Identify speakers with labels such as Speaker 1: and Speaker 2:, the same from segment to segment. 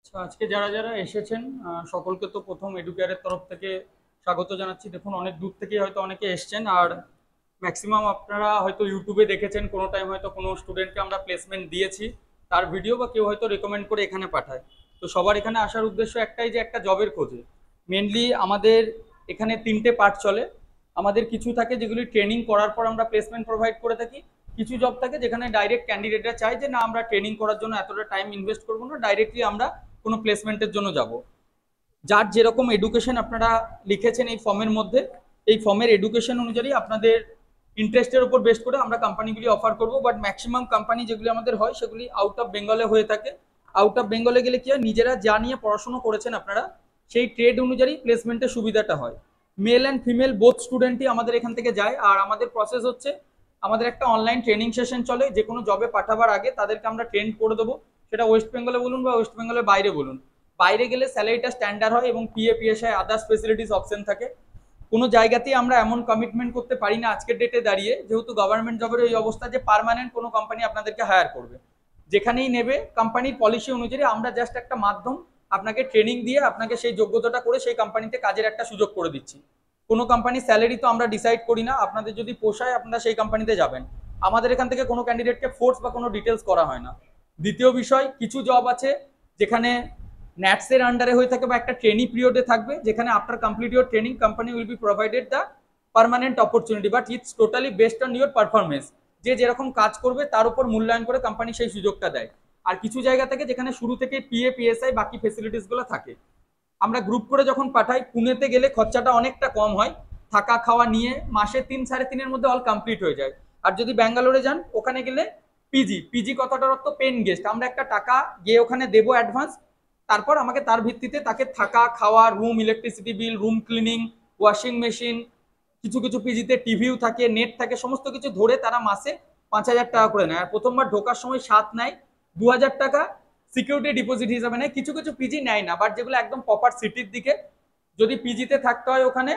Speaker 1: আচ্ছা, আজকে যারা যারা এসেছেন সকলকে তো প্রথম এডুকেয়ারের তরফ থেকে স্বাগত জানাচ্ছি। দেখুন, অনেক দূর থেকে হয়তো অনেকে এসেছেন, আর ম্যাক্সিমাম আপনারা হয়তো ইউটিউবে দেখেছেন, কোনো টাইম হয়তো কোনো স্টুডেন্টকে আমরা প্লেসমেন্ট দিয়েছি, তার ভিডিও বা কেউ হয়তো রেকমেন্ড করে এখানে পাঠায়। তো সবার এখানে আসার উদ্দেশ্য একটাই, যে একটা জবের খোঁজে। মেনলি আমাদের এখানে তিনটে পার্ট চলে। আমাদের কিছু থাকে যেগুলি ট্রেনিং করার পর আমরা প্লেসমেন্ট প্রোভাইড করে থাকি। কিছু জব থাকে যেখানে ডাইরেক্ট ক্যান্ডিডেটরা চায় যে না, আমরা ট্রেনিং করার জন্য এতটা টাইম ইনভেস্ট করবো না, ডাইরেক্টলি আমরা কোনো প্লেসমেন্টের জন্য যাব। যার যেরকম এডুকেশন আপনারা লিখেছেন এই ফর্মের মধ্যে, এই ফর্মের এডুকেশন অনুযায়ী আপনাদের ইন্টারেস্টের উপর বেস্ট করে আমরা কোম্পানিগুলি অফার করব। বাট ম্যাক্সিমাম কোম্পানি যেগুলি আমাদের হয় সেগুলি আউট অফ বেঙ্গলে হয়ে থাকে। আউট অফ বেঙ্গলে গেলে কি হয়, নিজেরা যা নিয়ে পড়াশোনা করেছেন আপনারা, সেই ট্রেড অনুযায়ী প্লেসমেন্টের সুবিধাটা হয়। মেল অ্যান্ড ফিমেল বোথ স্টুডেন্টই আমাদের এখান থেকে যায়। আর আমাদের প্রসেস হচ্ছে, আমাদের একটা অনলাইন ট্রেনিং সেশন চলে। যে কোনো জবে পাঠাবার আগে তাদেরকে আমরা ট্রেন করে দেবো। সেটা ওয়েস্ট বেঙ্গলে বলুন বা ওয়েস্ট বেঙ্গলের বাইরে বলুন। বাইরে গেলে স্যালারিটা স্ট্যান্ডার্ড হয় এবং PA PSI others facilities option থাকে। কোনো জায়গাতেই আমরা এমন কমিটমেন্ট করতে পারি না আজকের ডেটে দাঁড়িয়ে, যেহেতু গভর্নমেন্ট জবের এই অবস্থা, যে পার্মানেন্ট কোনো কোম্পানি আপনাদেরকে হায়ার করবে। যেখানেই নেবে কোম্পানির পলিসি অনুযায়ী আমরা জাস্ট একটা মাধ্যম, আপনাকে ট্রেনিং দিয়ে আপনাকে সেই যোগ্যতাটা করে সেই কোম্পানিতে কাজের একটা সুযোগ করে দিচ্ছি। কোনো কোম্পানির স্যালারি তো আমরা ডিসাইড করি না। আপনাদের যদি পোষায় আপনারা সেই কোম্পানিতে যাবেন। আমাদের এখান থেকে কোনো ক্যান্ডিডেটকে ফোর্স বা কোনো ডিটেলস করা হয় না। দ্বিতীয় বিষয়, কিছু জব আছে যেখানে ন্যাটসের আন্ডারে হয়ে থাকে বা একটা ট্রেনিং পিরিয়ডে থাকবে, যেখানে after complete your training company will be provided the permanent opportunity, but it's totally based on your performance. যে যেরকম কাজ করবে তার উপর মূল্যায়ন করে কোম্পানি সেই সুযোগটা দেয়। আর কিছু জায়গা থেকে যেখানে শুরু থেকে পিএ পিএসআই বাকি ফেসিলিটিসগুলো থাকে, আমরা গ্রুপ করে যখন পাঠাই, পুনেতে গেলে খরচাটা অনেকটা কম হয়। থাকা খাওয়া নিয়ে মাসে 3-3.5-এর মধ্যে অল কমপ্লিট হয়ে যায়। আর যদি ব্যাঙ্গালোরে যান, ওখানে গেলে পিজি, পিজি কথাটার অর্থ পেন গেস্ট। আমরা একটা টাকা গিয়ে ওখানে দেবো অ্যাডভান্স, তারপর আমাকে তার ভিত্তিতে তাকে থাকা খাওয়া, room, electricity bill, room cleaning, washing machine, কিছু কিছু পিজিতে টিভিও থাকে, নেট থাকে, সমস্ত কিছু ধরে তারা মাসে 5,000 টাকা করে নেয়। আর প্রথমবার ঢোকার সময় 7 নেয়, 2,000 টাকা সিকিউরিটি ডিপোজিট হিসাবে নেয়। কিছু কিছু পিজি নেয় না, বাট যেগুলো একদম প্রপার সিটির দিকে, যদি পিজিতে থাকতে হয় ওখানে,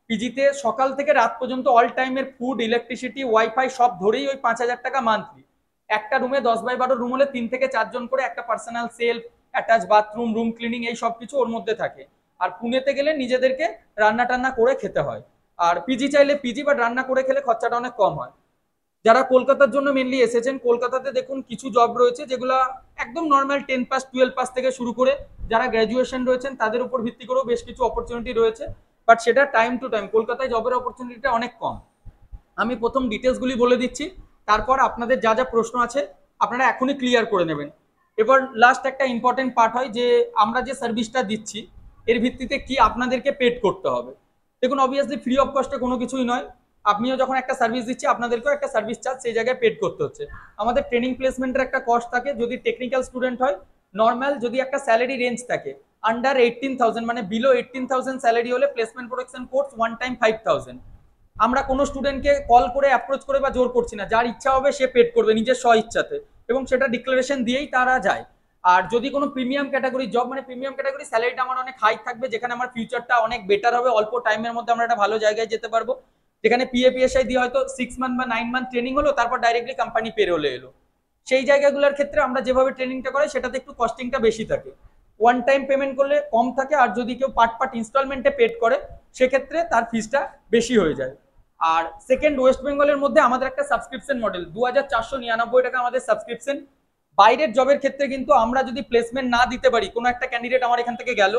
Speaker 1: পিজিতে সকাল থেকে রাত পর্যন্ত অল টাইমের ফুড, ইলেকট্রিসিটি, ওয়াইফাই সব ধরেই ওই 5,000 টাকা মান্থলি। একটা রুমে 10x12 রুম হলে 3 থেকে 4 জন করে, একটা personal self, attach bathroom, room cleaning, এই সব কিছু ওর মধ্যে থাকে। আর পুনেতে গেলে নিজেদেরকে রান্না টান্না করে খেতে হয়। আর পিজি চাইলে পিজি, বাট রান্না করে খেলে খরচাটা অনেক কম হয়। যারা কলকাতার জন্য মেনলি এসেছেন, কলকাতাতে দেখুন কিছু জব রয়েছে যেগুলো একদম নর্মাল 10 পাস 12 পাস থেকে শুরু করে যারা গ্র্যাজুয়েশন রয়েছেন তাদের উপর ভিত্তি করেও বেশ কিছু অপরচুনিটি রয়েছে। বাট সেটা টাইম টু টাইম, কলকাতায় জবের অপরচুনিটিটা অনেক কম। আমি প্রথম ডিটেলসগুলি বলে দিচ্ছি, তারপর আপনাদের যা যা প্রশ্ন আছে আপনারা এখনই ক্লিয়ার করে নেবেন। এবার লাস্ট একটা ইম্পর্টেন্ট পার্ট হয়, যে আমরা যে সার্ভিসটা দিচ্ছি এর ভিত্তিতে কি আপনাদেরকে পেড করতে হবে। দেখুন, অবভিয়াসলি ফ্রি অফ কস্টে কোনো কিছুই নয়। আপনিও যখন একটা সার্ভিস দিচ্ছি, আপনাদেরকেও একটা সার্ভিস চার্জ সেই জায়গায় পেড করতে হচ্ছে। আমাদের ট্রেনিং প্লেসমেন্টের একটা কস্ট থাকে, যদি টেকনিক্যাল স্টুডেন্ট হয়। নর্মাল যদি একটা স্যালারি রেঞ্জ থাকে আন্ডার 18,000, মানে বিলো 18,000 স্যালারি হলে placement protection course one time 5,000। আমরা কোনো স্টুডেন্টকে কল করে অ্যাপ্রোচ করে বা জোর করছি না, যার ইচ্ছা হবে সে পেড করবে নিজের স্ব ইচ্ছাতে, এবং সেটা ডিক্লারেশন দিয়েই তারা যায়। আর যদি কোনো প্রিমিয়াম ক্যাটাগরি জব, মানে প্রিমিয়াম ক্যাটাগরি স্যালারিটা আমার অনেক হাই থাকবে, যেখানে আমার ফিউচারটা অনেক বেটার হবে, অল্প টাইমের মধ্যে আমরা একটা ভালো জায়গায় যেতে পারবো, যেখানে পিএ পিএসআই দিয়ে হয়তো 6 মান্থ বা 9 মান্থ ট্রেনিং হলো, তারপর ডাইরেক্টলি কোম্পানি পেরোলে এলো। সেই জায়গাগুলোর ক্ষেত্রে আমরা যেভাবে ট্রেনিংটা করাই সেটাতে একটু কস্টিংটা বেশি থাকে। ওয়ান টাইম পেমেন্ট করলে কম থাকে, আর যদি কেউ পার্ট পার্ট ইনস্টলমেন্টে পেড করে সেক্ষেত্রে তার ফিসটা বেশি হয়ে যায়। আর সেকেন্ড, ওয়েস্ট বেঙ্গলের মধ্যে আমাদের একটা সাবস্ক্রিপশন মডেল, 2,499 টাকা আমাদের সাবস্ক্রিপশন। বাইরের জবের ক্ষেত্রে কিন্তু আমরা যদি প্লেসমেন্ট না দিতে পারি, কোনো একটা ক্যান্ডিডেট আমার এখান থেকে গেল,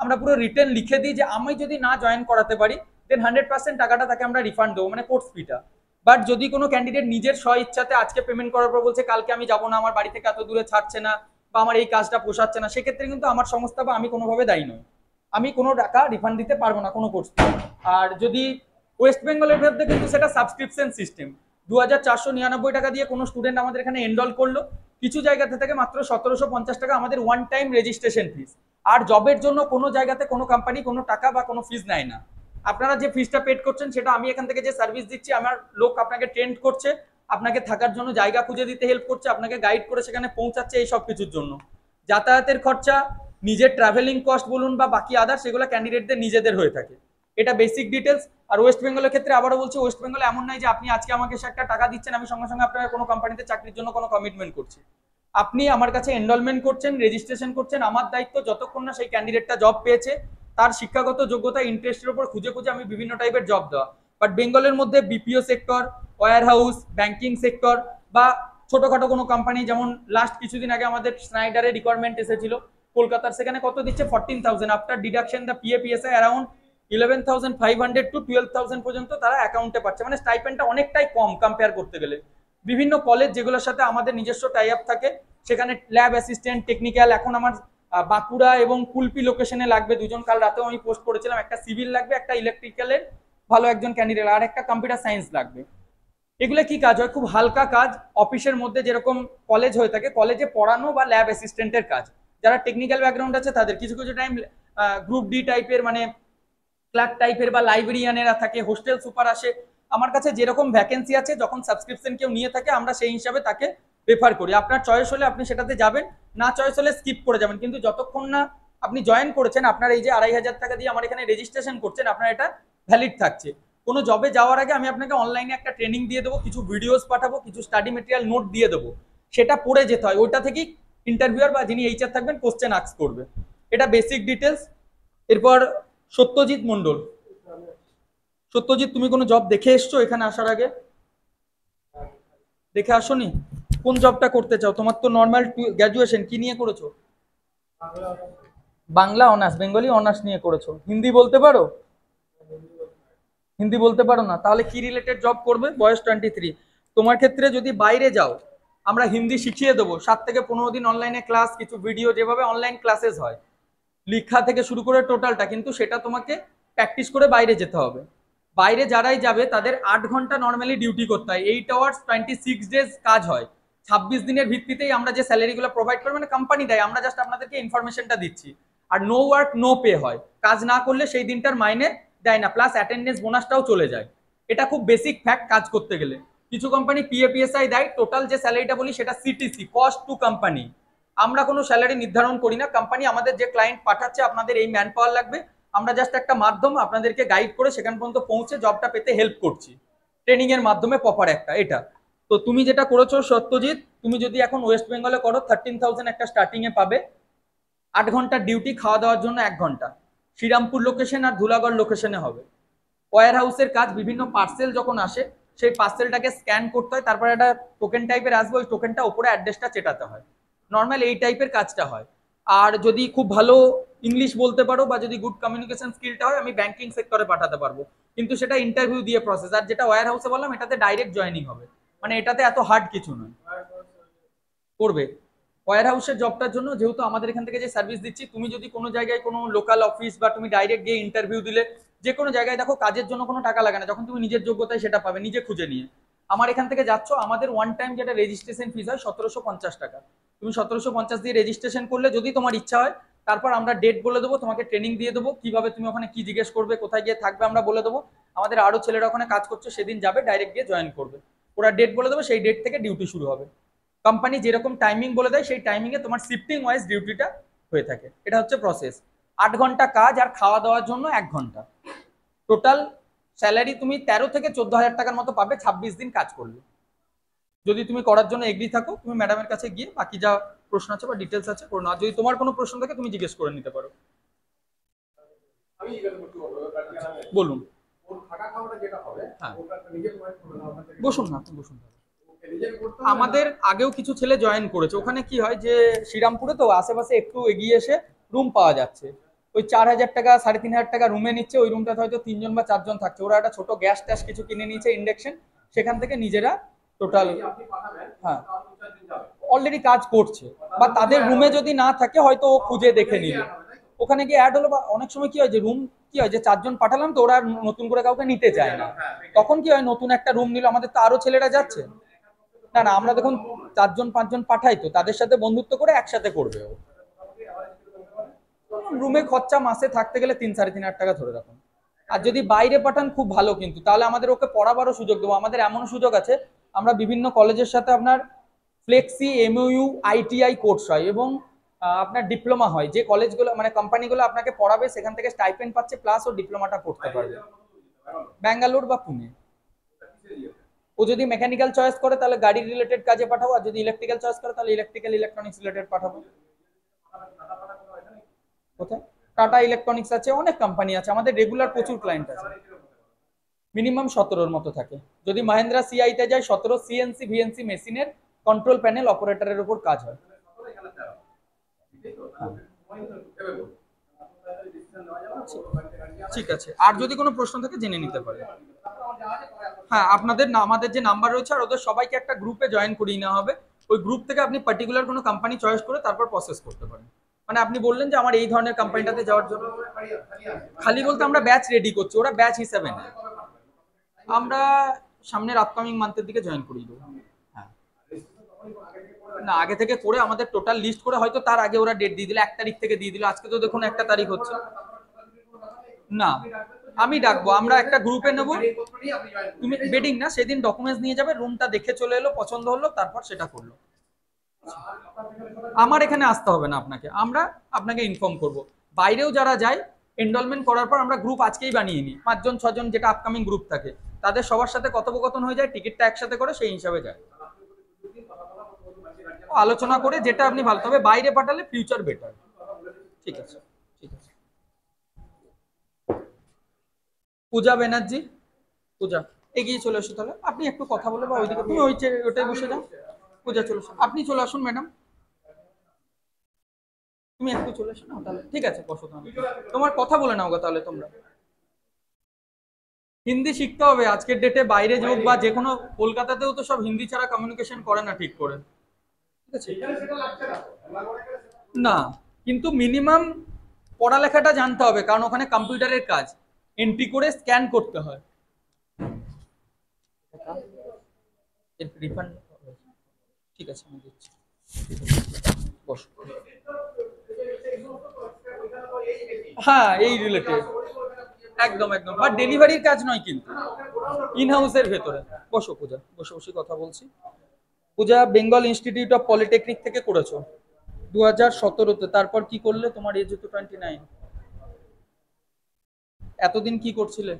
Speaker 1: আমরা পুরো রিটার্ন লিখে দিই যে আমি যদি না জয়েন করাতে পারি, দেন 100% টাকাটা তাকে আমরা রিফান্ড দেবো, মানে কোর্স ফিটা। বাট যদি কোনো ক্যান্ডিডেট নিজের স্ব ইচ্ছাতে আজকে পেমেন্ট করার পর বলছে কালকে আমি যাবো না, আমার বাড়ি থেকে এত দূরে ছাড়ছে না, বা আমার এই কাজটা পোষাচ্ছে না, সেক্ষেত্রে কিন্তু আমার সংস্থা বা আমি কোনোভাবে দায়ী নই। আমি কোনো টাকা রিফান্ড দিতে পারবো না কোনো কোর্স। আর যদি ওয়েস্ট বেঙ্গলের মধ্যে, কিন্তু সেটা সাবস্ক্রিপশন সিস্টেম। 2,499 টাকা দিয়ে কোনো স্টুডেন্ট আমাদের এখানে এনরোল করলো, কিছু জায়গাতে থেকে মাত্র 1,750 টাকা আমাদের ওয়ান টাইম রেজিস্ট্রেশন ফিস। আর জবের জন্য কোনো জায়গাতে কোনো কোম্পানি কোনো টাকা বা কোনো ফিস নেয় না। আপনারা যে ফিসটা পেড করছেন সেটা আমি এখান থেকে যে সার্ভিস দিচ্ছি, আমার লোক আপনাকে ট্রেন্ড করছে, আপনাকে থাকার জন্য জায়গা খুঁজে দিতে হেল্প করছে, আপনাকে গাইড করে সেখানে পৌঁছাচ্ছে, এই সব কিছুর জন্য। যাতায়াতের খরচা, নিজের ট্রাভেলিং কস্ট বলুন বা বাকি আদার, সেগুলো ক্যান্ডিডেটদের নিজেদের হয়ে থাকে। এটা বেসিক ডিটেলস। আর ওয়েস্ট বেঙ্গলের ক্ষেত্রে আবারও বলছি, ওয়েস্ট বেঙ্গলে এমন নয় যে আপনি আজকে আমাকে 1,000 টাকা দিচ্ছেন, আমি সঙ্গে সঙ্গে আপনাকে কোনো কোম্পানিতে চাকরির জন্য কোনো কমিটমেন্ট করছি। আপনি আমার কাছে এনরোলমেন্ট করছেন, রেজিস্ট্রেশন করছেন, আমার দায়িত্ব যতক্ষণ না সেই ক্যান্ডিডেটটা জব পেয়েছে তার শিক্ষাগত যোগ্যতা ইন্টারেস্টের উপর খুঁজে খুঁজে আমি বিভিন্ন টাইপের জব দেওয়া। বাট বেঙ্গলের মধ্যে BPO sector, warehouse, banking sector বা ছোটখাটো কোনো কোম্পানি, যেমন লাস্ট কিছুদিন আগে আমাদের স্নাইডারের রিকোয়ারমেন্ট এসেছিল কলকাতার, সেখানে কত দিচ্ছে 14,000 after deduction the PF around 11,500 to 12,000 পর্যন্ত তারা অ্যাকাউন্টে পাচ্ছে। মানে স্টাইপেন্ডটা অনেকটাই কম কম্পেয়ার করতে গেলে। বিভিন্ন কলেজ যেগুলোর সাথে আমাদের নিজস্ব টাই আপ থাকে, সেখানে ল্যাব অ্যাসিস্ট্যান্ট, টেকনিক্যাল, এখন আমার বাঁকুড়া এবং কুলপি লোকেশনে লাগবে দুজন, কাল রাতেও আমি পোস্ট করেছিলাম, একটা সিভিল লাগবে, একটা ইলেকট্রিক্যালের ভালো একজন ক্যান্ডিডেট, আর একটা কম্পিউটার সায়েন্স লাগবে। এগুলো কি কাজ হয়? খুব হালকা কাজ, অফিসের মধ্যে যেরকম কলেজ হয়ে থাকে, কলেজে পড়ানো বা ল্যাব অ্যাসিস্ট্যান্টের কাজ। যারা টেকনিক্যাল ব্যাকগ্রাউন্ড আছে তাদের কিছু কিছু টাইম গ্রুপ ডি টাইপের মানে ক্লার্ক টাইপের বা লাইব্রেরিয়ানেরা থাকে, হোস্টেল সুপার আসে। আমার কাছে যেরকম ভ্যাকেন্সি আছে, যখন সাবস্ক্রিপশন কেউ নিয়ে থাকে আমরা সেই হিসাবে তাকে রেফার করি। আপনার চয়েস হলে আপনি সেটাতে যাবেন, না চয়েস হলে স্কিপ করে যাবেন। কিন্তু যতক্ষণ না আপনি জয়েন করেছেন, আপনার এই যে 2,500 টাকা দিয়ে আমার এখানে রেজিস্ট্রেশন করছেন, আপনার এটা ভ্যালিড থাকছে। কোনো জবে যাওয়ার আগে আমি আপনাকে অনলাইনে একটা ট্রেনিং দিয়ে দেবো, কিছু ভিডিওস পাঠাবো, কিছু স্টাডি মেটেরিয়াল নোট দিয়ে দেবো, সেটা পড়ে যেতে হয়। ওইটা থেকেই ইন্টারভিউয়ার বা যিনি এইচআর থাকবেন কোশ্চেন আস্ক করবে। এটা বেসিক ডিটেলস। এরপর সত্যজিৎ মন্ডল। সত্যজিৎ, তুমি কোনো জব দেখে এসছো এখানে আসার আগে? দেখে আসোনি? কোন জবটা করতে চাও? তোমার তো নর্মাল গ্র্যাজুয়েশন, কি নিয়ে করেছো? বাংলা অনার্স, বেঙ্গলি অনার্স নিয়ে করেছো। হিন্দি বলতে পারো? হিন্দি বলতে পারো না? তাহলে কি রিলেটেড জব করবে? বয়স 23। তোমার ক্ষেত্রে যদি বাইরে যাও, আমরা হিন্দি শিখিয়ে দেবো, 7 থেকে 15 দিন অনলাইনে ক্লাস, কিছু ভিডিও, যেভাবে অনলাইন ক্লাসেস হয়, লিখা থেকে শুরু করে টোটালটা, কিন্তু সেটা তোমাকে প্র্যাকটিস করে বাইরে যেতে হবে। বাইরে যারাই যাবে তাদের 8 ঘন্টা নর্মালি ডিউটি করতে হয়, 8 আওয়ার্স 26 ডেজ কাজ হয়। 26 দিনের ভিত্তিতেই আমরা যে স্যালারিগুলো প্রোভাইড করি, মানে কোম্পানি দেয়, আমরা জাস্ট আপনাদেরকে ইনফরমেশনটা দিচ্ছি। আর নো ওয়ার্ক নো পে হয়, কাজ না করলে সেই দিনটার মাইনে দেয় না, প্লাস অ্যাটেন্ডেন্স বোনাসটাও চলে যায়। এটা খুব বেসিক ফ্যাক্ট কাজ করতে গেলে। কিছু কোম্পানি পিএপিএসআই দেয়, টোটাল যে স্যালারিটা বলি সেটা সিটিসি, কস্ট টু কোম্পানি। আমরা কোনো স্যালারি নির্ধারণ করি না, কোম্পানি আমাদের যে ক্লায়েন্ট পাঠাচ্ছে, আপনাদের এই ম্যান পাওয়ার লাগবে, আমরা জাস্ট একটা মাধ্যম, আপনাদেরকে গাইড করে সেখান পর্যন্ত পৌঁছে জবটা পেতে হেল্প করছি ট্রেনিং এর মাধ্যমে, প্রপার একটা এটা। তো তুমি যেটা করেছো সত্যজিৎ, তুমি যদি এখন ওয়েস্ট বেঙ্গলে করো 13,000 একটা স্টার্টিং এ পাবে। 8 ঘন্টার ডিউটি, খাওয়া দাওয়ার জন্য 1 ঘন্টা। শ্রীরামপুর লোকেশন আর ধুলাগড় লোকেশনে হবে। ওয়্যার হাউসের কাজ, বিভিন্ন পার্সেল যখন আসে সেই পার্সেলটাকে স্ক্যান করতে হয়, তারপরে একটা টোকেন টাইপের আসবে, ওই টোকেনটা উপরে অ্যাড্রেসটা চেটাতে হয়। নর্মাল এই টাইপের কাজটা হয়। আর যদি খুব ভালো ইংলিশ বলতে পারো বা যদি গুড কমিউনিকেশন স্কিলটা হয়, আমি ব্যাংকিং সেক্টরে পাঠাতে পারবো, কিন্তু সেটা ইন্টারভিউ দিয়ে প্রসেস। আর যেটা ওয়্যার হাউসে বললাম, এটাতে ডাইরেক্ট জয়েনিং হবে, মানে এটাতে এত হার্ড কিছু নয়। করবে ওয়্যার হাউসের জবটার জন্য, যেহেতু আমাদের এখান থেকে যে সার্ভিস দিচ্ছি, তুমি যদি কোনো জায়গায় কোনো লোকাল অফিস বা তুমি ডাইরেক্ট গিয়ে ইন্টারভিউ দিলে, যে কোনো জায়গায় দেখো কাজের জন্য কোনো টাকা লাগে না, যখন তুমি নিজের যোগ্যতায় সেটা পাবে নিজে খুঁজে নিয়ে। আমার এখান থেকে যাচ্ছ, আমাদের ওয়ান টাইম যেটা রেজিস্ট্রেশন ফিস হয় 1750 টাকা। তুমি 1750 দিয়ে রেজিস্ট্রেশন করলে, যদি তোমার ইচ্ছা হয়, তারপর আমরা ডেট বলে দেবো, তোমাকে ট্রেনিং দিয়ে দেবো, কিভাবে তুমি ওখানে কি জিজ্ঞেস করবে, কোথায় গিয়ে থাকবে আমরা বলে দেবো। আমাদের আরো ছেলেরা ওখানে কাজ করছে, সেদিন যাবে, ডাইরেক্ট গিয়ে জয়েন করবে। ওরা ডেট বলে দেবে, সেই ডেট থেকে ডিউটি শুরু হবে। কোম্পানি যেরকম টাইমিং বলে দেয়, সেই টাইমিং এ তোমার শিফটিং ওয়াইজ ডিউটিটা হয়ে থাকে। এটা হচ্ছে প্রসেস। 8 ঘন্টা কাজ আর খাওয়া দাওয়ার জন্য 1 ঘন্টা। টোটাল স্যালারি তুমি 13 থেকে 14 হাজার টাকার মতো পাবে 26 দিন কাজ করলে। যদি তুমি করার জন্য এগ্রি থাকো, তুমি ম্যাডামের কাছে গিয়ে বাকি যা প্রশ্ন আছে বা ডিটেলস আছে করো না। যদি তোমার কোনো প্রশ্ন থাকে তুমি জিজ্ঞেস করে নিতে পারো। বলুন। হ্যাঁ, বসুন না, বসুন। আমাদের আগেও কিছু ছেলে জয়েন করেছে। ওখানে কি হয় যে শ্রীরামপুরে তো আশেপাশে একটু এগিয়ে এসে রুম পাওয়া যাচ্ছে, ওই 4,000 টাকা 3,500 টাকা রুমে নিচ্ছে। ওই রুমটাতে হয়তো 3 জন বা 4 জন থাকছে। ওরা একটা ছোট গ্যাস ট্যাস কিছু কিনে নিয়েছে, ইন্ডাকশন, সেখান থেকে নিজেরা টোটাল, হ্যাঁ, অলরেডি কাজ করছে। বা তাদের রুমে যদি না থাকে, হয়তো ও খুঁজে দেখে নিল, ওখানে গিয়ে অ্যাড হলো। বা অনেক সময় কি হয় যে রুম কি হয় যে 4 জন পাঠালাম, তো ওরা নতুন করে কাউকে নিতে চায় না, তখন কি হয় নতুন একটা রুম নিল। আমাদের তো আরো ছেলেরা যাচ্ছে, না না, আমরা দেখুন 4 জন 5 জন পাঠাই, তো তাদের সাথে বন্ধুত্ব করে একসাথে করবে। ও রুমে খরচা মাসে থাকতে গেলে 3-3,500 টাকা ধরে রাখুন। আর যদি বাইরে পাঠান খুব ভালো, কিন্তু তাহলে আমাদের ওকে পড়াবারও সুযোগ দেবো। আমাদের এমন সুযোগ আছে, আমরা বিভিন্ন কলেজের সাথে আপনার ফ্লেক্সি, এমইউ, আইটিআই কোর্স হয়, এবং আপনার ডিপ্লোমা হয়। যে কলেজগুলো মানে কোম্পানিগুলো আপনাকে পড়াবে, সেখান থেকে স্টাইপেন্ড পাচ্ছে, প্লাস ও ডিপ্লোমাটা করতে পারবে। ব্যাঙ্গালোর বা পুনে। ও যদি মেকানিক্যাল চয়েস করে তাহলে গাড়ি রিলেটেড কাজে পাঠাবো, আর যদি ইলেকট্রিক্যাল চয়েস করে তাহলে ইলেকট্রিক্যাল ইলেকট্রনিক্স রিলেটেড পাঠাবো। কোথায়? টাটা ইলেকট্রনিক্স আছে, অনেক কোম্পানি আছে, আমাদের রেগুলার প্রচুর ক্লায়েন্ট আছে। মিনিমাম 17-র মতো থাকে। যদি মাহেন্দ্রা সিআইতে যায় 17, সিএনসি ভিএনসি মেশিনের কন্ট্রোল প্যানেল অপারেটরের উপর কাজ হয়। ঠিক আছে, আর যদি কোনো প্রশ্ন থাকে জেনে নিতে পারে। হ্যাঁ, আপনাদের আমাদের যে নাম্বার রয়েছে আর ওদের সবাইকে একটা গ্রুপে জয়েন করিয়ে নেওয়া হবে। ওই গ্রুপ থেকে আপনি পার্টিকুলার কোনো কোম্পানি চয়েস করে তারপর প্রসেস করতে পারেন। মানে আপনি বললেন যে আমার এই ধরনের কোম্পানিটাতে যাওয়ার জন্য, খালি বলতে আমরা ব্যাচ রেডি করছি, ওরা ব্যাচ হিসাবে নেয়। আমরা সামনের আপকামিং মান্থের দিকে জয়েন করিয়ে দেবো। হ্যাঁ, না আগে থেকে করে আমাদের টোটাল লিস্ট করে, হয়তো তার আগে ওরা ডেট দিয়ে দিল, 1 তারিখ থেকে দিয়ে দিল, আজকে তো দেখুন 1 তারিখ হচ্ছে না। আমি ডাকবো, আমরা একটা গ্রুপে নেব, তুমি বেডিং না সেদিন ডকুমেন্টস নিয়ে যাবে, রুমটা দেখে চলে এলো, পছন্দ হলো, তারপর সেটা করলো। আমার এখানে আসতে হবে না আপনাকে, আমরা আপনাকে ইনফর্ম করব। বাইরেও যারা যায় এনরোলমেন্ট করার পর আমরা গ্রুপ আজকেই বানিয়ে নিই, 5 জন 6 জন যেটা আপকামিং গ্রুপ থাকে, তাদের সবার সাথে কথোপকথন হয়ে যায়, টিকিটটা একসাথে করে সেই হিসাবে যায়, আলোচনা করে যেটা আপনি ভালো, তবে বাইরে পাঠালে ফিউচার বেটার। ঠিক আছে, ঠিক আছে। পূজা ব্যানার্জি, পূজা এগিয়ে চলে এসো, তাহলে আপনি একটু কথা বলে বা ওইদিকে তুমি ওইটাই বসে যাও। পূজা চলে আসুন, আপনি চলে আসুন ম্যাডাম, তুমি একটু চলে এসো না তাহলে। ঠিক আছে, বসো তাহলে, তোমার কথা বলে নাও গো তাহলে তোমরা। হিন্দি শিখতে হবে আজকের ডেটে, বাইরে যোগ বা যে কোনো, কলকাতাতেও তো সব হিন্দি ছাড়া কমিউনিকেশন করে না ঠিক করে। ঠিক আছে না, কিন্তু মিনিমাম পড়ালেখাটা জানতে হবে, কারণ ওখানে কম্পিউটারের কাজ, এন্ট্রি করে স্ক্যান করতে হয়। রিফান্ড, ঠিক আছে আমি দিচ্ছি, বসো। হ্যাঁ এই রিলেটেড, একদম একদম, বাট ডেলিভারির কাজ নয় কিন্তু, ইন হাউসের ভেতরে। বসো পূজা, বসে বসে কথা বলছি। পূজা বেঙ্গল ইনস্টিটিউট অফ পলিটেকনিক থেকে করেছো 2017-তে, তারপর কি করলে? তোমার এজ তো 29, এতদিন কি করছিলে?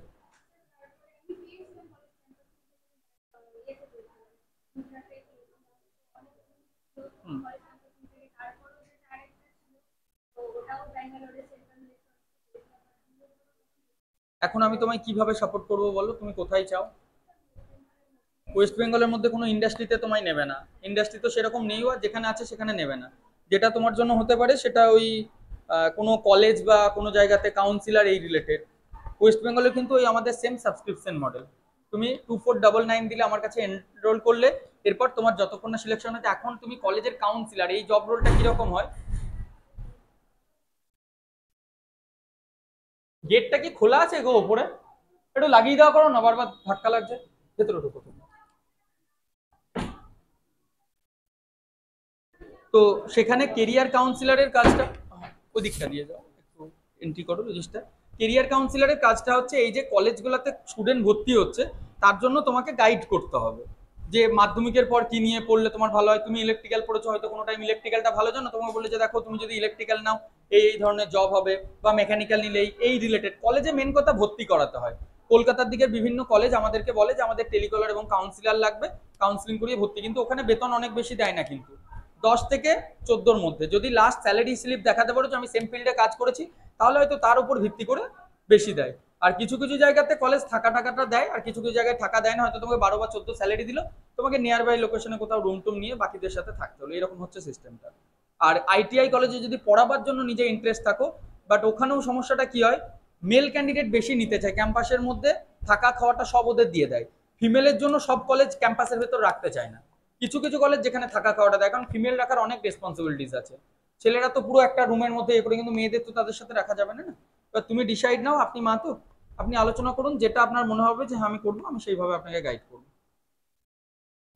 Speaker 1: এখন আমি তোমায় কিভাবে সাপোর্ট করবো বলো, তুমি কোথায় চাও? ওয়েস্ট বেঙ্গলের মধ্যে কোনো ইন্ডাস্ট্রিতে তোমায় নেবে না, ইন্ডাস্ট্রি তো সেরকম নেই, আর যেখানে আছে সেখানে নেবে না। যেটা তোমার জন্য হতে পারে সেটা ওই কোনো কলেজ বা কোনো জায়গাতে কাউন্সিলর এই রিলেটেড। ওয়েস্ট বেঙ্গলে কিন্তু ওই আমাদের সেম সাবস্ক্রিপশন মডেল, তুমি 2499 দিলে আমার কাছে এনরোল করলে, এরপর তোমার যতক্ষণ না সিলেকশন হচ্ছে, এখন তুমি কলেজের কাউন্সিলর, এই জব রোলটা কিরকম হয়? গেটটা কি খোলা আছে গো ওপরে? একটু লাগিয়ে দেওয়া করো না, বারবার ধাক্কা লাগছে, ভেতরে ঢুকো তুমি। তো সেখানে কেরিয়ার কাউন্সিলরের কাজটা, ওদিকটা দিয়ে যাও একটু, এন্ট্রি করো রেজিস্টার। কেরিয়ার কাউন্সিলরের কাজটা হচ্ছে এই যে কলেজগুলোতে স্টুডেন্ট ভর্তি হচ্ছে, তার জন্য তোমাকে গাইড করতে হবে যে মাধ্যমিকের পর কি নিয়ে পড়লে তোমার ভালো হয়। তুমি ইলেকট্রিক্যাল পড়েছো, হয়তো কোনো টাইম ইলেকট্রিক্যালটা ভালো জানো, তোমাকে বললে যে দেখো তুমি যদি ইলেকট্রিক্যাল নাও এই ধরনের জব হবে, বা মেকানিক্যাল নিলে এই রিলেটেড। কলেজে মেন কথা ভর্তি করাতে হয়। কলকাতার দিকের বিভিন্ন কলেজ আমাদেরকে বলে যে আমাদের টেলিকলার এবং কাউন্সিলর লাগবে, কাউন্সিলিং করিয়ে ভর্তি, কিন্তু ওখানে বেতন অনেক বেশি দেয় না কিন্তু, 10 থেকে 14-র মধ্যে। যদি লাস্ট স্যালারি স্লিপ দেখাতে পারো যে আমি সেম ফিল্ডে কাজ করেছি, তাহলে হয়তো তার উপর ভিত্তি করে বেশি দেয়। আর কিছু কিছু জায়গাতে কলেজ টাকাটা দেয়, আর কিছু কিছু জায়গায় টাকা দেয় না, হয়তো তোমাকে 12 বা 14 স্যালারি দিল, তোমাকে নিয়ার বাই লোকেশনে কোথাও রুম টুম নিয়ে বাকিদের সাথে থাকতে হলো, এরকম হচ্ছে সিস্টেমটা। আর আইটিআই কলেজে যদি পড়াবার জন্য নিজে ইন্টারেস্ট থাকো, বাট ওখানেও সমস্যাটা কি হয়, মেল ক্যান্ডিডেট বেশি নিতে চায় ক্যাম্পাসের মধ্যে, থাকা খাওয়াটা সব ওদের দিয়ে দেয়। ফিমেলের জন্য সব কলেজ ক্যাম্পাসের ভেতর রাখতে চায় না, কিছু কিছু কলেজ যেখানে থাকা খাওয়াটা দেয়, কারণ ফিমেল রাখার অনেক রেসপন্সিবিলিটিস আছে। ছেলেরা তো পুরো একটা রুমের মধ্যে এ করে, কিন্তু মেয়েদের তো তাদের সাথে রাখা যাবে না। এবার তুমি ডিসাইড নাও, আপনি মা তো, আপনি আলোচনা করুন, যেটা আপনার মনে হবে যে হ্যাঁ আমি করবো, আমি সেইভাবে আপনাকে গাইড করবো।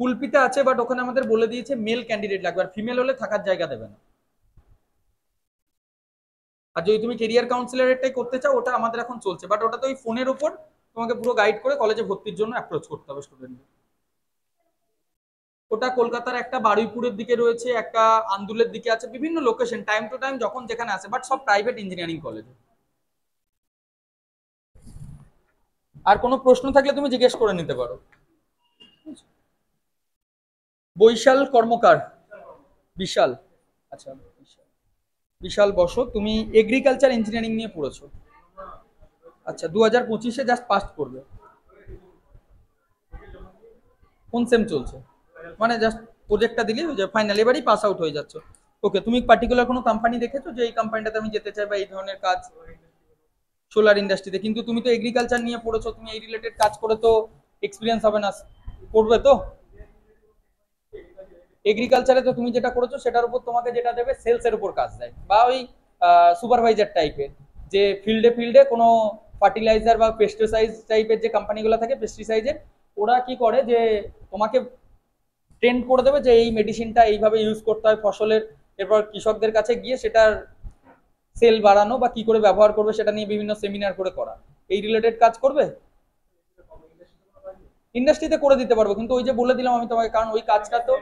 Speaker 1: কুলপিতে আছে, বাট ওখানে আমাদের বলে দিয়েছে মেল ক্যান্ডিডেট লাগবে, আর ফিমেল হলে থাকার জায়গা দেবে না। আর যদি তুমি কেরিয়ার কাউন্সিলরটাই করতে চাও, ওটা আমাদের এখন চলছে, বাট ওটা তো ওই ফোনের উপর তোমাকে পুরো গাইড করে কলেজে ভর্তির জন্য অ্যাপ্রোচ করতে হবে স্টুডেন্টদের। ওটা কলকাতার একটা বারুইপুরের দিকে রয়েছে, একটা আন্দুলের দিকে আছে, বিভিন্ন লোকেশন, টাইম টু টাইম যখন যেখানে আছে, বাট সব প্রাইভেট ইঞ্জিনিয়ারিং কলেজ। আর কোনো প্রশ্ন থাকলে তুমি জিজ্ঞেস করে নিতে পারো। বৈশাল কর্মকার, বিশাল, আচ্ছা বিশাল, বিশাল বসো, তুমি এগ্রিকালচার ইঞ্জিনিয়ারিং নিয়ে পড়েছো, আচ্ছা 2025-এ জাস্ট পাস করবে, কোন সেম চলছে, মানে জাস্ট প্রজেক্টটা দিলে যে ফাইনাল এবারই পাস আউট হয়ে যাচ্ছে। ওকে, তুমি পার্টিকুলার কোনো কোম্পানি দেখেছো যে এই কোম্পানিটাতে আমি যেতে চাই বা এই ধরনের কাজ, সোলার ইন্ডাস্ট্রিতে? কিন্তু তুমি তো এগ্রিকালচার নিয়ে পড়েছো, তুমি এই রিলেটেড কাজ করে তো এক্সপিরিয়েন্স হবে না, করবে তো? এগ্রিকালচারে তো তুমি যেটা করেছো সেটার উপর তোমাকে যেটা দেবে সেলস এর উপর কাজ দেয়, বা ওই সুপারভাইজার টাইপের, যে ফিল্ডে ফিল্ডে কোনো ফার্টিলাইজার বা পেস্টিসাইড টাইপের যে কোম্পানিগুলো থাকে পেস্টিসাইডের, ওরা কি করে যে তোমাকে ট্রেন্ড করে দেবে যে এই মেডিসিনটা এইভাবে ইউজ করতে হয় ফসলের, এরপর কৃষকদের কাছে গিয়ে সেটার সেল বাড়ানো বা কি করে ব্যবহার করবে সেটা নিয়ে বিভিন্ন সেমিনার করে করা, এই রিলেটেড কাজ করবে। ইন্ডাস্ট্রিতে করে দিতে পারবো, কিন্তু ওই যে বলে দিলাম আমি তোমাকে, কারণ ওই কাজটা তো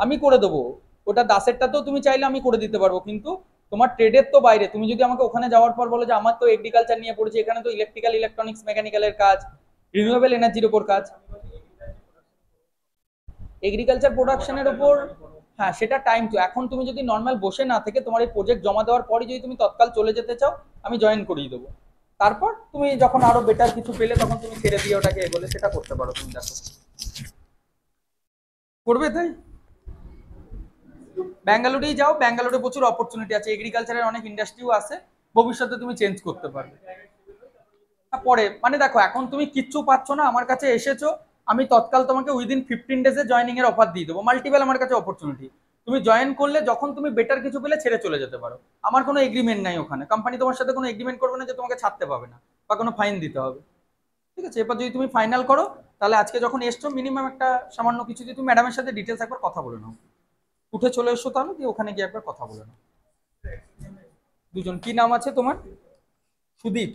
Speaker 1: আমি করে দেবো, ওটা দাসেরটা তো তুমি চাইলে আমি করে দিতে পারবো, কিন্তু তোমার ট্রেডের তো বাইরে, তুমি যদি আমাকে ওখানে যাওয়ার পর বলো যে আমার তো এগ্রিকালচার নিয়ে পড়েছে, এখানে তো ইলেকট্রিক্যাল ইলেকট্রনিক্স মেকানিক্যালের কাজ, রিনিউয়েবল এনার্জির উপর কাজ, এগ্রিকালচার প্রোডাকশনের উপর, হ্যাঁ সেটা টাইম তো, এখন তুমি যদি নর্মাল বসে না থেকে তোমার এই প্রজেক্ট জমা দেওয়ার পরই যদি তুমি তৎকাল চলে যেতে চাও, আমি জয়েন করিয়ে দেবো, তারপর তুমি যখন আরো বেটার কিছু পেলে তখন তুমি ছেড়ে দিয়ে ওটাকে বলে সেটা করতে পারো, তুমি দেখো করবে তাই। ব্যাঙ্গালোরেই যাও, ব্যাঙ্গালোরে প্রচুর অপরচুনিটি আছে, এগ্রিকালচারের অনেক ইন্ডাস্ট্রিও আছে, ভবিষ্যতে তুমি চেঞ্জ করতে পারবে। পরে মানে দেখো এখন তুমি কিচ্ছু পাচ্ছ না, আমার কাছে এসেছো, আমি তৎকাল তোমাকে উইদিন 15 ডেজে জয়নিং এর অফার দিয়ে দেবো, মাল্টিপল আমার কাছে অপরচুনিটি, তুমি জয়েন করলে যখন তুমি বেটার কিছু পেলে ছেড়ে চলে যেতে পারো, আমার কোনো এগ্রিমেন্ট নাই ওখানে, কোম্পানি তোমার সাথে কোনো এগ্রিমেন্ট করবে না যে তোমাকে ছাড়তে পাবে না বা কোনো ফাইন দিতে হবে, ঠিক আছে? এরপর যদি তুমি ফাইনাল করো, তাহলে আজকে যখন এসছো মিনিমাম একটা সামান্য কিছু দিয়ে তুমি ম্যাডামের সাথে ডিটেলস একবার কথা বলে নাও, উঠে চলে এসো, তাহলে দিয়ে ওখানে গিয়ে একবার কথা বলে নাও। দুজন, কি নাম আছে তোমার? সুদীপ,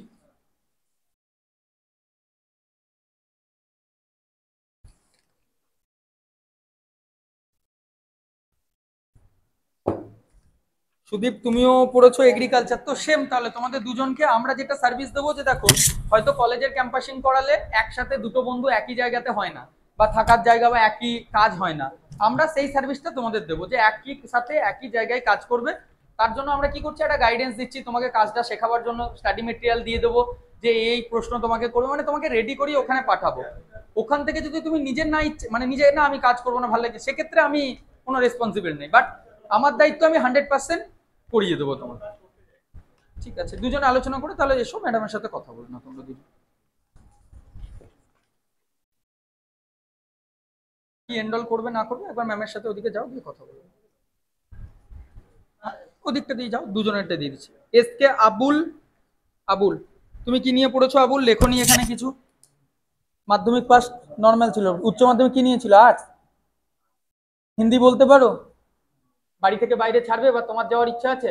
Speaker 1: সুদীপ তুমিও পড়েছো এগ্রিকালচার, তো সেম, তাহলে তোমাদের দুজনকে আমরা যেটা সার্ভিস দেবো, যে দেখো হয়তো কলেজের ক্যাম্পাসিং করালে একসাথে দুটো বন্ধু একই জায়গাতে হয় না, বা থাকার জায়গা বা একই কাজ হয় না, আমরা সেই সার্ভিসটা তোমাদের দেবো যে একই সাথে একই জায়গায় কাজ করবে, তার জন্য আমরা কি করছি, একটা গাইডেন্স দিচ্ছি তোমাকে, কাজটা শেখাবার জন্য স্টাডি মেটেরিয়াল দিয়ে দেবো, যে এই প্রশ্ন তোমাকে করবে, মানে তোমাকে রেডি করি ওখানে পাঠাবো, ওখান থেকে যদি তুমি নিজের না ইচ্ছে মানে নিজে না আমি কাজ করবো না ভালো লাগে, সেক্ষেত্রে আমি কোনো রেসপন্সিবল নেই, বাট আমার দায়িত্ব আমি 100% করিয়ে দেবো তোমার, ঠিক আছে? দুজনে আলোচনা করে তাহলে এসো, ম্যাডামের সাথে কথা বলো না তোমরা দুজন, কি এনরোল করবে না করবে একবার ম্যামের সাথে ওদিকে যাও, গিয়ে কথা বলো, ওদিকটা দিয়ে যাও, দুজনেরটা দিয়ে দিচ্ছি। এস কে আবুল, আবুল তুমি কি নিয়ে পড়েছো আবুল, লেখনি এখানে কিছু? মাধ্যমিক পাস নর্মাল ছিল, উচ্চ মাধ্যমিক কি নিয়েছিল, আর্টস? হিন্দি বলতে পারো? বাড়ি থেকে বাইরে ছাড়বে বা তোমার যাওয়ার ইচ্ছা আছে?